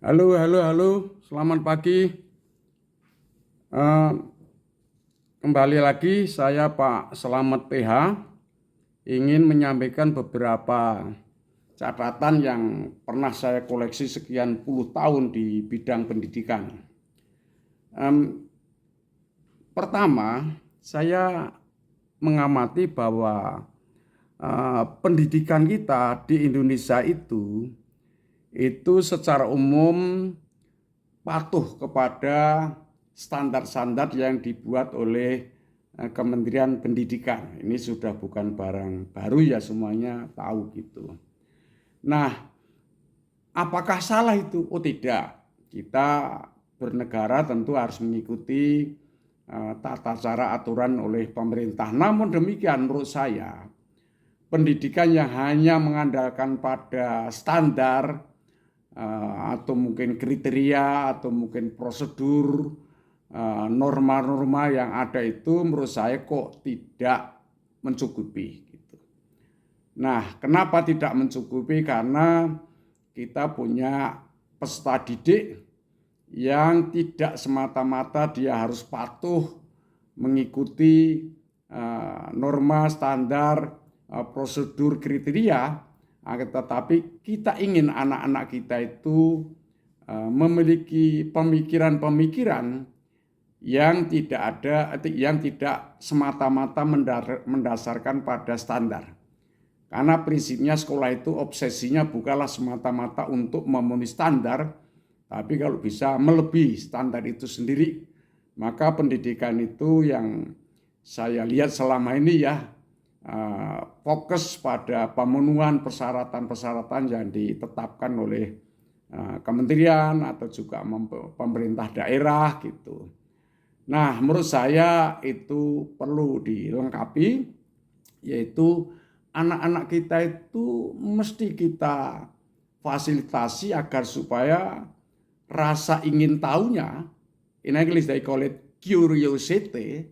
Halo, halo, halo. Selamat pagi. Eh, Kembali lagi saya Pak Selamat PH ingin menyampaikan beberapa catatan yang pernah saya koleksi sekian puluh tahun di bidang pendidikan. Pertama, saya mengamati bahwa pendidikan kita di Indonesia itu secara umum patuh kepada standar-standar yang dibuat oleh Kementerian Pendidikan. Ini sudah bukan barang baru ya, semuanya tahu gitu. Nah, apakah salah itu? Oh tidak. Kita bernegara tentu harus mengikuti tata cara aturan oleh pemerintah. Namun demikian menurut saya, pendidikan yang hanya mengandalkan pada standar atau mungkin kriteria atau mungkin prosedur norma-norma yang ada itu menurut saya kok tidak mencukupi gitu. Nah, kenapa tidak mencukupi? Karena kita punya peserta didik yang tidak semata-mata dia harus patuh mengikuti norma, standar, prosedur, kriteria, tetapi kita ingin anak-anak kita itu memiliki pemikiran-pemikiran yang tidak semata-mata mendasarkan pada standar. Karena prinsipnya sekolah itu obsesinya bukanlah semata-mata untuk memenuhi standar, tapi kalau bisa melebihi standar itu sendiri. Maka pendidikan itu yang saya lihat selama ini ya, fokus pada pemenuhan persyaratan-persyaratan yang ditetapkan oleh kementerian atau juga pemerintah daerah gitu. Nah, menurut saya itu perlu dilengkapi, yaitu anak-anak kita itu mesti kita fasilitasi agar supaya rasa ingin tahunya, in English they call it curiosity,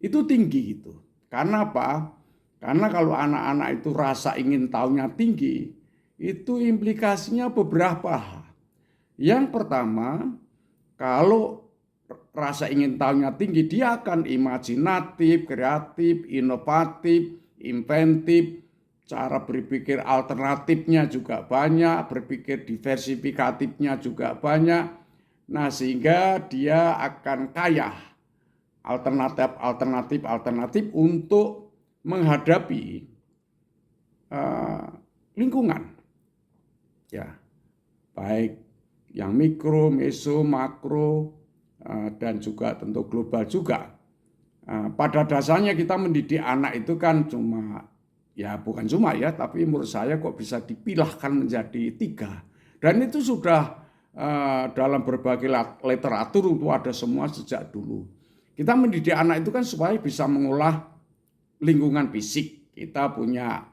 itu tinggi gitu. Karena apa? Karena kalau anak-anak itu rasa ingin tahunya tinggi, itu implikasinya beberapa. Yang pertama, kalau rasa ingin tahunya tinggi, dia akan imajinatif, kreatif, inovatif, inventif, cara berpikir alternatifnya juga banyak, berpikir diversifikatifnya juga banyak. Nah, sehingga dia akan kaya alternatif untuk menghadapi lingkungan, ya, baik yang mikro, meso, makro, dan juga tentu global juga. Pada dasarnya kita mendidik anak itu kan bukan cuma ya, tapi menurut saya kok bisa dipilahkan menjadi tiga. Dan itu sudah dalam berbagai literatur itu ada semua sejak dulu. Kita mendidik anak itu kan supaya bisa mengolah lingkungan fisik. Kita punya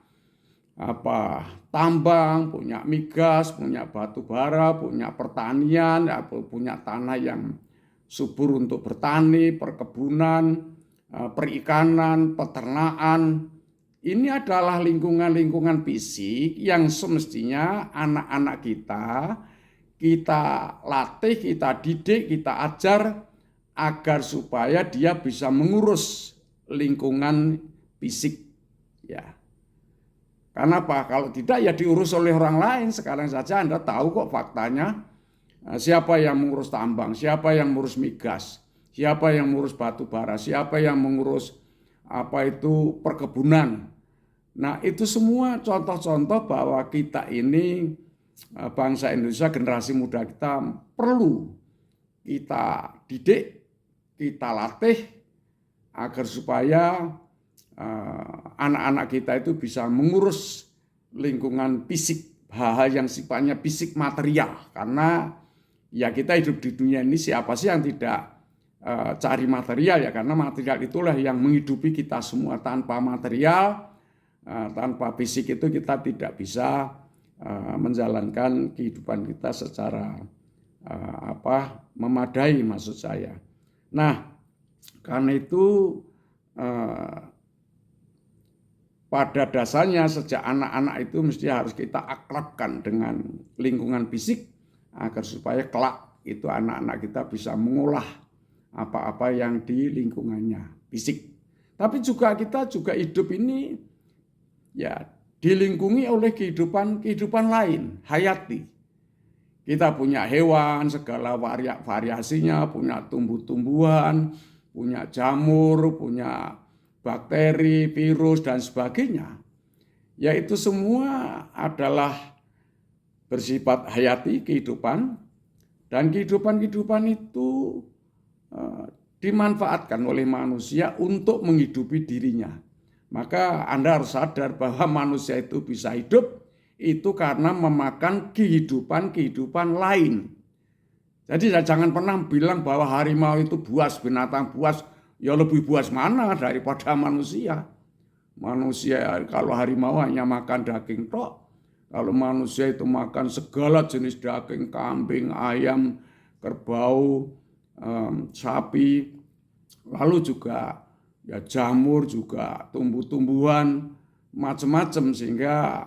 tambang, punya migas, punya batu bara, punya pertanian, punya tanah yang subur untuk bertani, perkebunan, perikanan, peternakan. Ini adalah lingkungan-lingkungan fisik yang semestinya anak-anak kita latih, kita didik, kita ajar agar supaya dia bisa mengurus lingkungan fisik, ya. Karena apa? Kalau tidak ya diurus oleh orang lain. Sekarang saja Anda tahu kok faktanya, siapa yang mengurus tambang, siapa yang mengurus migas, siapa yang mengurus batu bara, siapa yang mengurus perkebunan. Nah, itu semua contoh-contoh bahwa kita ini bangsa Indonesia, generasi muda kita perlu kita didik, kita latih agar supaya anak-anak kita itu bisa mengurus lingkungan fisik, hal-hal yang sifatnya fisik material. Karena ya kita hidup di dunia ini, siapa sih yang tidak cari material ya, karena material itulah yang menghidupi kita semua. Tanpa material, tanpa fisik itu kita tidak bisa menjalankan kehidupan kita secara memadai maksud saya. Nah, karena itu pada dasarnya sejak anak-anak itu mesti harus kita akrabkan dengan lingkungan fisik agar supaya kelak itu anak-anak kita bisa mengolah apa-apa yang di lingkungannya fisik. Tapi juga kita juga hidup ini ya dilingkungi oleh kehidupan lain, hayati. Kita punya hewan, segala variasinya, punya tumbuh-tumbuhan, punya jamur, punya bakteri, virus, dan sebagainya. Ya itu semua adalah bersifat hayati kehidupan, dan kehidupan itu dimanfaatkan oleh manusia untuk menghidupi dirinya. Maka Anda harus sadar bahwa manusia itu bisa hidup itu karena memakan kehidupan lain. Jadi jangan pernah bilang bahwa harimau itu buas, binatang buas. Ya lebih buas mana daripada manusia. Manusia kalau harimau hanya makan daging tok. Kalau manusia itu makan segala jenis daging, kambing, ayam, kerbau, sapi. Lalu juga ya jamur, juga tumbuh-tumbuhan, macam-macam, sehingga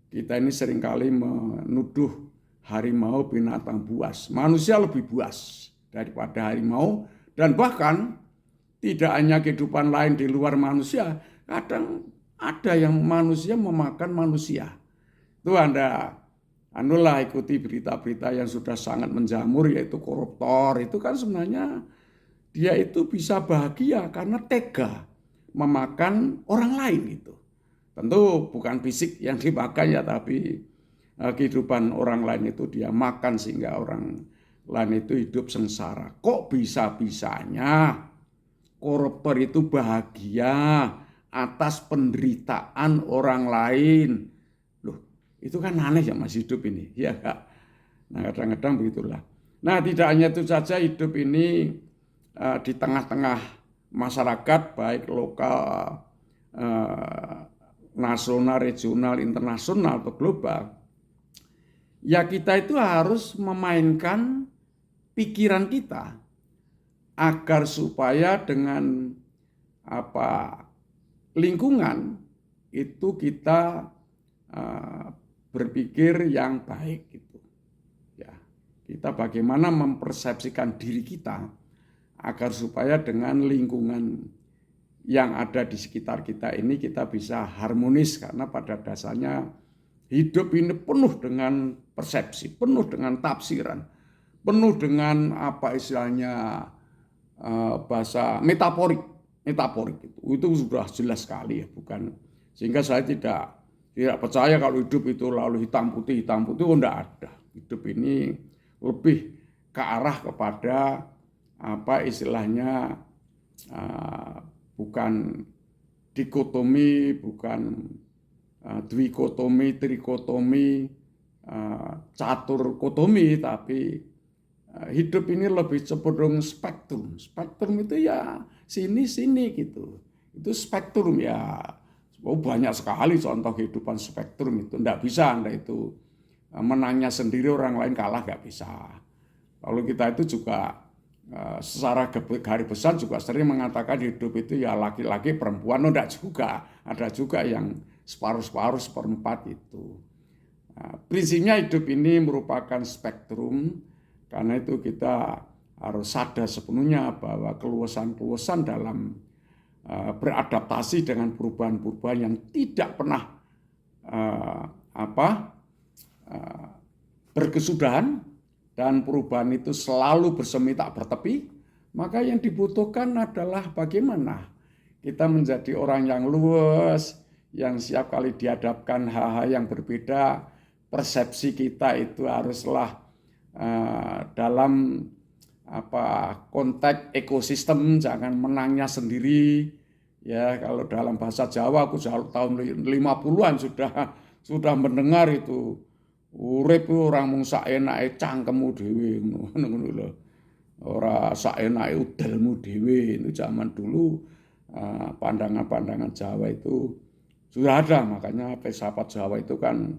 kita ini seringkali menuduh harimau binatang buas. Manusia lebih buas daripada harimau, dan bahkan tidak hanya kehidupan lain di luar manusia, kadang ada yang manusia memakan manusia. Itu Anda ikuti berita-berita yang sudah sangat menjamur, yaitu koruptor. Itu kan sebenarnya dia itu bisa bahagia karena tega memakan orang lain itu. Tentu bukan fisik yang dimakan ya, tapi kehidupan orang lain itu dia makan sehingga orang lain itu hidup sengsara. Kok bisa-bisanya koruptor itu bahagia atas penderitaan orang lain? Loh, itu kan aneh ya Mas hidup ini, ya Kak. Nah kadang-kadang begitulah. Nah tidak hanya itu saja, hidup ini di tengah-tengah masyarakat baik lokal, nasional, regional, internasional, atau global, ya kita itu harus memainkan pikiran kita agar supaya dengan lingkungan itu kita berpikir yang baik gitu. Ya, kita bagaimana mempersepsikan diri kita agar supaya dengan lingkungan yang ada di sekitar kita ini kita bisa harmonis, karena pada dasarnya hidup ini penuh dengan persepsi, penuh dengan tafsiran, penuh dengan bahasa metaforik itu sudah jelas sekali ya, bukan, sehingga saya tidak percaya kalau hidup itu lalu hitam putih, oh enggak ada. Hidup ini lebih ke arah kepada bukan dikotomi, bukan dwikotomi, trikotomi, caturkotomi, tapi hidup ini lebih cenderung spektrum. Spektrum itu ya sini-sini gitu. Itu spektrum ya. Banyak sekali contoh kehidupan spektrum itu. Enggak bisa Anda itu menangnya sendiri, orang lain kalah, enggak bisa. Lalu kita itu juga secara garis besar juga sering mengatakan hidup itu ya laki-laki perempuan, enggak juga. Ada juga yang separuh-separuh, seperempat itu. Prinsipnya hidup ini merupakan spektrum, karena itu kita harus sadar sepenuhnya bahwa keluasan-keluasan dalam beradaptasi dengan perubahan-perubahan yang tidak pernah berkesudahan, dan perubahan itu selalu bersemi tak bertepi, maka yang dibutuhkan adalah bagaimana kita menjadi orang yang luas, yang siap kali dihadapkan hal-hal yang berbeda. Persepsi kita itu haruslah dalam konteks ekosistem, jangan menangnya sendiri. Ya, kalau dalam bahasa Jawa, aku tahun 50-an sudah mendengar itu, urip orang mung saenake cangkemmu dhewe ngono lho. Ora saenake udelmu dhewe. Itu zaman dulu pandangan-pandangan Jawa itu sudah ada, makanya filsafat Jawa itu kan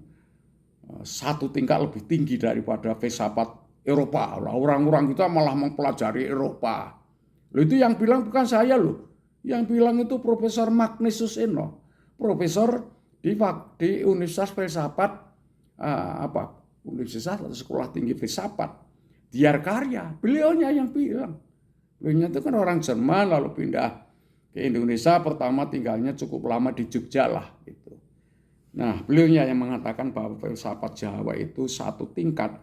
satu tingkat lebih tinggi daripada filsafat Eropa. Orang-orang kita malah mempelajari Eropa. Loh, itu yang bilang bukan saya loh. Yang bilang itu Profesor Magnesius Eno, profesor di Universitas Filsafat Universitas atau Sekolah Tinggi Filsafat, Diarkarya, beliaunya yang bilang. Beliaunya itu kan orang Jerman lalu pindah ke Indonesia, pertama tinggalnya cukup lama di Jogja lah gitu. Nah, beliaunya yang mengatakan bahwa filsafat Jawa itu satu tingkat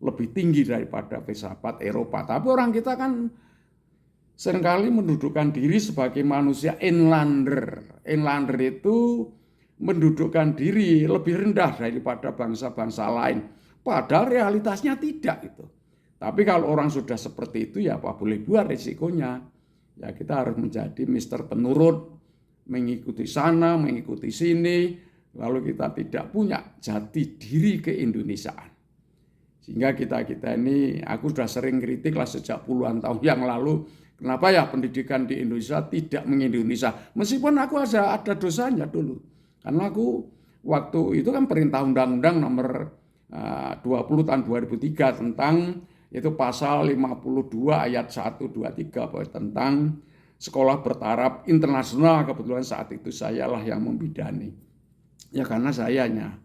lebih tinggi daripada filsafat Eropa. Tapi orang kita kan seringkali mendudukkan diri sebagai manusia inlander. Inlander itu mendudukkan diri lebih rendah daripada bangsa-bangsa lain. Padahal realitasnya tidak gitu. Tapi kalau orang sudah seperti itu ya apa boleh buat resikonya. Ya kita harus menjadi Mister Penurut, mengikuti sana, mengikuti sini, lalu kita tidak punya jati diri keindonesiaan. Sehingga kita ini, aku sudah sering kritik lah sejak puluhan tahun yang lalu, kenapa ya pendidikan di Indonesia tidak mengindonesia. Meskipun aku ada dosanya dulu. Karena aku waktu itu kan perintah undang-undang nomor 20 tahun 2003 tentang itu pasal 52 ayat 1, 2, 3 tentang sekolah bertaraf internasional. Kebetulan saat itu sayalah yang membidani. Ya karena sayanya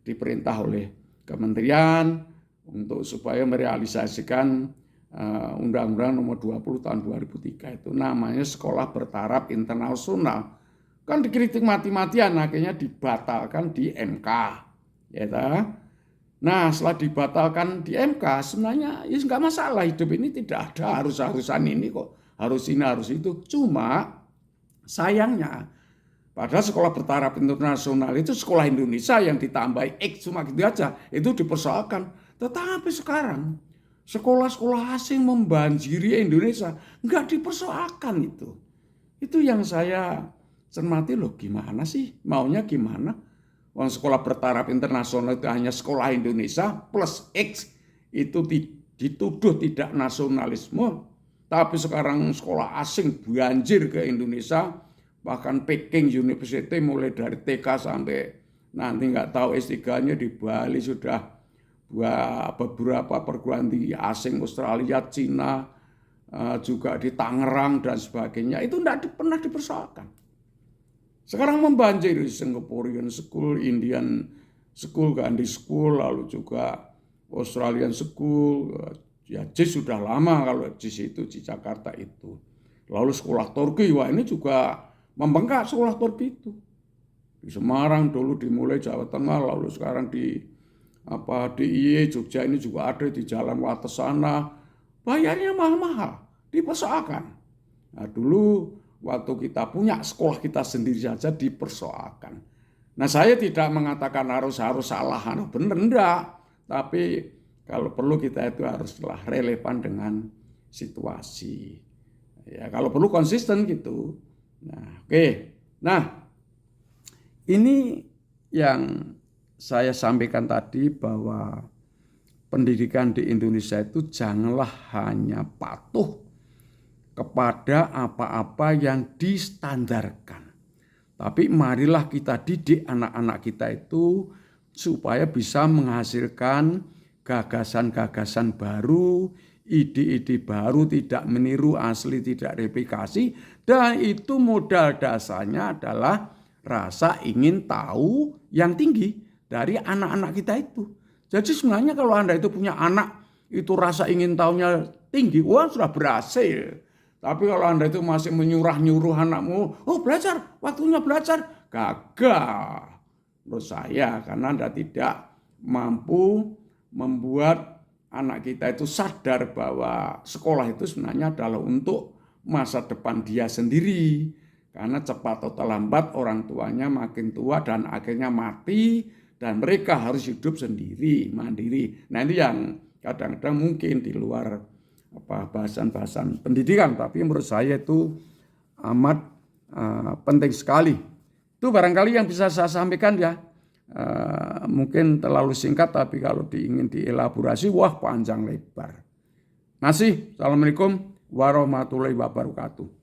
diperintah oleh kementerian untuk supaya merealisasikan Undang-Undang nomor 20 tahun 2003 itu namanya sekolah bertaraf internasional. Kan dikritik mati-matian, akhirnya dibatalkan di MK. Ya tak? Nah setelah dibatalkan di MK sebenarnya ya nggak masalah, hidup ini tidak ada harus-harusan ini kok, harus ini harus itu. Cuma sayangnya padahal sekolah bertaraf internasional itu sekolah Indonesia yang ditambahi X cuma gitu aja, itu dipersoalkan. Tetapi sekarang sekolah-sekolah asing membanjiri Indonesia, nggak dipersoalkan itu. Itu yang saya cermati, loh gimana sih, maunya gimana? Orang sekolah bertaraf internasional itu hanya sekolah Indonesia plus X, itu dituduh tidak nasionalisme. Tapi sekarang sekolah asing banjir ke Indonesia, bahkan Peking University mulai dari TK sampai nanti nggak tahu S3-nya di Bali sudah beberapa perguruan tinggi asing, Australia, Cina, juga di Tangerang dan sebagainya. Itu tidak pernah dipersoalkan. Sekarang membanjiri Singaporean School, Indian School, Gandhi School, lalu juga Australian School. Ya JIS sudah lama kalau JIS itu di Jakarta itu. Lalu sekolah Turki, wah ini juga membengkak sekolah Turki itu. Di Semarang dulu dimulai Jawa Tengah, lalu sekarang di DIY Jogja ini juga ada di Jalan Wates sana. Bayarnya mahal-mahal, dipersoalkan. Nah dulu waktu kita punya sekolah kita sendiri saja dipersoalkan. Nah saya tidak mengatakan harus salah, benar enggak. Tapi kalau perlu kita itu haruslah relevan dengan situasi. Ya kalau perlu konsisten gitu. Nah oke. Nah ini yang saya sampaikan tadi bahwa pendidikan di Indonesia itu janganlah hanya patuh kepada apa-apa yang distandarkan. Tapi marilah kita didik anak-anak kita itu supaya bisa menghasilkan gagasan-gagasan baru, ide-ide baru, tidak meniru asli, tidak replikasi. Dan itu modal dasarnya adalah rasa ingin tahu yang tinggi dari anak-anak kita itu. Jadi sebenarnya kalau Anda itu punya anak, itu rasa ingin tahunya tinggi, wah sudah berhasil. Tapi kalau Anda itu masih menyuruh anakmu, oh belajar, waktunya belajar, gagal. Menurut saya, karena Anda tidak mampu membuat anak kita itu sadar bahwa sekolah itu sebenarnya adalah untuk masa depan dia sendiri. Karena cepat atau lambat orang tuanya makin tua dan akhirnya mati, dan mereka harus hidup sendiri, mandiri. Nah ini yang kadang-kadang mungkin di luar bahasan-bahasan pendidikan, tapi menurut saya itu amat penting sekali. Itu barangkali yang bisa saya sampaikan ya. Mungkin terlalu singkat, tapi kalau ingin dielaborasi, wah panjang lebar. Assalamualaikum warahmatullahi wabarakatuh.